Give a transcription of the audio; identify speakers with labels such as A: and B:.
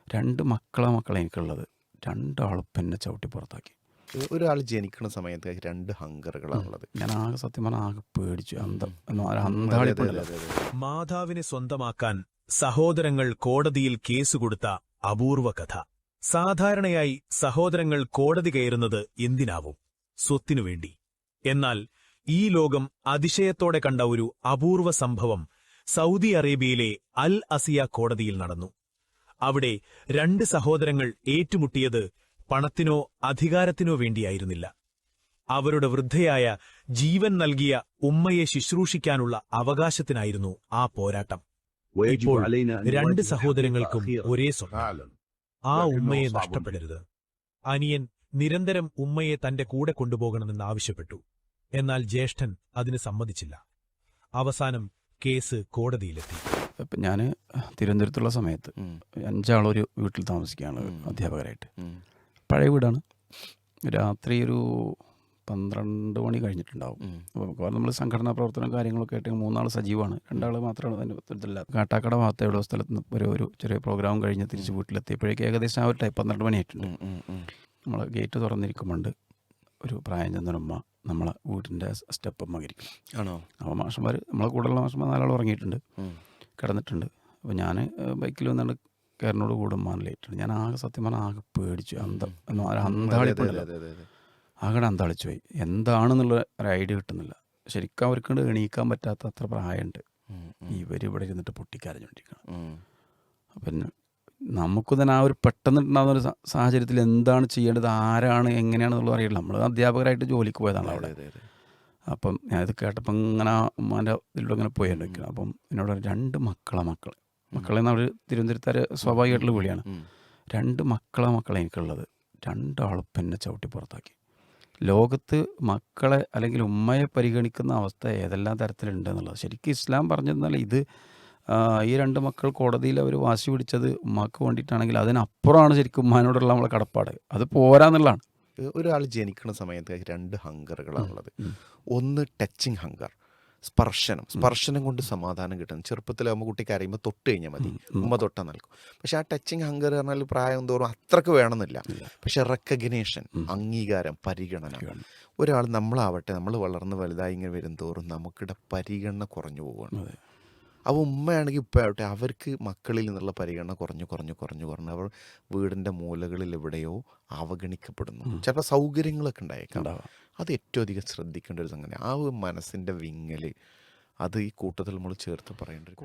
A: 2 മക്കളെ എനിക്കുള്ളത്. രണ്ടാളും എന്നെ ചവിട്ടി പുറത്താക്കി.
B: ഒരാൾ ജനിക്കുന്ന സമയത്ത് 2 ഹങ്കറുകളാണുള്ളത്.
A: ഞാനാകെ സത്യം പറഞ്ഞാൽ ആകെ പേടിച്ചു.
B: അതെ അതെ
A: അന്താളിപ്പുണ്ടല്ലോ.
B: അതെ അതെ.
C: മാതാവിനെ സ്വന്തമാക്കാൻ സഹോദരങ്ങൾ കോടതിയിൽ കേസ് കൊടുത്ത അപൂർവ കഥ. സാധാരണയായി സഹോദരങ്ങൾ കോടതി കയറുന്നത് എന്തിനാവും? സ്വത്തിനുവേണ്ടി. എന്നാൽ ഈ ലോകം അതിശയത്തോടെ കണ്ട ഒരു അപൂർവ സംഭവം സൗദി അറേബ്യയിലെ അൽ അസിയ കോടതിയിൽ നടന്നു. അവിടെ 2 സഹോദരങ്ങൾ ഏറ്റുമുട്ടിയത് പണത്തിനോ അധികാരത്തിനോ വേണ്ടിയായിരുന്നില്ല. അവരുടെ വൃദ്ധയായ ജീവൻ നൽകിയ ഉമ്മയെ ശുശ്രൂഷിക്കാനുള്ള അവകാശത്തിനായിരുന്നു ആ പോരാട്ടം. ഇപ്പോൾ 2 സഹോദരങ്ങൾക്കും ഒരേ സ്വപ്നം: ആ ഉമ്മയെ നഷ്ടപ്പെടരുത്. അനിയൻ നിരന്തരം ഉമ്മയെ തന്റെ കൂടെ കൊണ്ടുപോകണമെന്ന് ആവശ്യപ്പെട്ടു. എന്നാൽ ജ്യേഷ്ഠൻ അതിന് സമ്മതിച്ചില്ല. അവസാനം കേസ് കോടതിയിലെത്തി.
A: ഇപ്പം ഞാൻ തിരുവനന്തപുരത്തുള്ള സമയത്ത് 5 ആളൊരു വീട്ടിൽ താമസിക്കുകയാണ് അധ്യാപകരായിട്ട്. പഴയ വീടാണ്. രാത്രി ഒരു 12 മണി കഴിഞ്ഞിട്ടുണ്ടാവും. അപ്പോൾ നമ്മൾ സംഘടനാ പ്രവർത്തനം കാര്യങ്ങളൊക്കെ ആയിട്ട് 3 ആൾ സജീവമാണ്, 2 ആൾ മാത്രമാണ് അതിൻ്റെ ഇതില്ല. കാട്ടാക്കട ഭാഗത്തെ എവിടെ സ്ഥലത്ത് നിന്ന് ഒരു ചെറിയ പ്രോഗ്രാം കഴിഞ്ഞ് തിരിച്ച് വീട്ടിലെത്തിയപ്പോഴേക്ക് ഏകദേശം ആ ഒരു ടൈം 12 മണിയായിട്ടുണ്ട്. നമ്മൾ ഗേറ്റ് തുറന്നിരിക്കുമ്പോണ്ട് ഒരു പ്രായം ചെന്നൊരമ്മ നമ്മളെ വീട്ടിൻ്റെ സ്റ്റെപ്പമ്മ ഇരിക്കും.
B: ആണോ?
A: അപ്പോൾ മാഷന്മാർ, നമ്മളെ കൂടെയുള്ള മാഷന്മാർ 4 ആൾ ഉറങ്ങിയിട്ടുണ്ട്, കിടന്നിട്ടുണ്ട്. അപ്പോൾ ഞാൻ ബൈക്കിൽ വന്നുകൊണ്ട് കയറിനോട് കൂടെ ലേറ്റാണ്. ഞാൻ ആകെ സത്യം പറഞ്ഞാൽ ആകെ പേടിച്ചു. അന്താളിപ്പുണ്ടല്ലോ, ആകെ അന്താളിച്ചു പോയി. എന്താണെന്നുള്ള ഒരു ഐഡിയ കിട്ടുന്നില്ല. ശരിക്കും അവർക്ക് എണീക്കാൻ പറ്റാത്ത അത്ര പ്രായമുണ്ട്. ഇവരിവിടെ ഇരുന്നിട്ട് പൊട്ടിക്കരഞ്ഞുകൊണ്ടിരിക്കണം. അപ്പം നമുക്ക് തന്നെ ആ ഒരു പെട്ടെന്നുണ്ടാകുന്ന ഒരു സാഹചര്യത്തിൽ എന്താണ് ചെയ്യേണ്ടത്, ആരാണ്, എങ്ങനെയാണെന്നുള്ളത് അറിയില്ല. നമ്മൾ അധ്യാപകരായിട്ട് ജോലിക്ക് പോയതാണ് അവിടെ. അപ്പം ഞാനിത് കേട്ടപ്പോൾ ഇങ്ങനെ ഉമ്മാൻ്റെ ഇതിലൂടെ ഇങ്ങനെ പോയിരിക്കണം. അപ്പം എന്നോട് 2 മക്കളെന്ന് അവർ തിരുവനന്തപുരത്തുകാർ സ്വാഭാവികമായിട്ടുള്ള വിളിയാണ്. 2 മക്കളെ എനിക്കുള്ളത്. രണ്ടാളും എന്നെ ചവിട്ടി പുറത്താക്കി. ലോകത്ത് മക്കളെ അല്ലെങ്കിൽ ഉമ്മയെ പരിഗണിക്കുന്ന അവസ്ഥ ഏതെല്ലാം തരത്തിലുണ്ട് എന്നുള്ളത് ശരിക്കും ഇസ്ലാം പറഞ്ഞിരുന്നാൽ ഇത് ഈ 2 മക്കൾ കോടതിയിൽ അവർ വാശി പിടിച്ചത് ഉമ്മാക്ക് വേണ്ടിയിട്ടാണെങ്കിൽ അതിനപ്പുറമാണ് ശരിക്കും ഉമ്മാനോടുള്ള നമ്മളെ കടപ്പാട്. അത് പോരാന്നുള്ളതാണ്.
B: ഒരാൾ ജനിക്കുന്ന സമയത്ത് 2 ഹങ്കറുകളാണുള്ളത്. ഒന്ന് ടച്ചിങ് ഹങ്കർ, സ്പർശനം കൊണ്ട് സമാധാനം കിട്ടും. ചെറുപ്പത്തിലാകുമ്പോൾ കുട്ടിക്ക് അറിയുമ്പോൾ തൊട്ട് കഴിഞ്ഞാൽ മതി, ഉമ്മ തൊട്ടാൽ നൽകും. പക്ഷെ ആ ടച്ചിങ് ഹങ്കർ പറഞ്ഞാൽ പ്രായം തോറും അത്രക്ക് വേണമെന്നില്ല. പക്ഷെ റെക്കഗ്നേഷൻ, അംഗീകാരം, പരിഗണന. ഒരാൾ നമ്മളാവട്ടെ, നമ്മൾ വളർന്ന് വലുതായി ഇങ്ങനെ വരും തോറും നമുക്കിടെ പരിഗണന കുറഞ്ഞു പോവുകയാണ്. അപ്പോൾ ഉമ്മയാണെങ്കിൽ ഇപ്പോൾ ആവട്ടെ, അവർക്ക് മക്കളിൽ നിന്നുള്ള പരിഗണന കുറഞ്ഞു അവർ വീടിൻ്റെ മൂലകളിൽ എവിടെയോ അവഗണിക്കപ്പെടുന്നു. ചിലപ്പോൾ സൗകര്യങ്ങളൊക്കെ ഉണ്ടായേക്കാം. അത് ഏറ്റവും അധികം ശ്രദ്ധിക്കേണ്ട ഒരു സംഗതി. ആ ഒരു മനസ്സിൻ്റെ വിങ്ങൽ, അത് ഈ കൂട്ടത്തിൽ നമ്മൾ ചേർത്ത് പറയേണ്ട ഒരു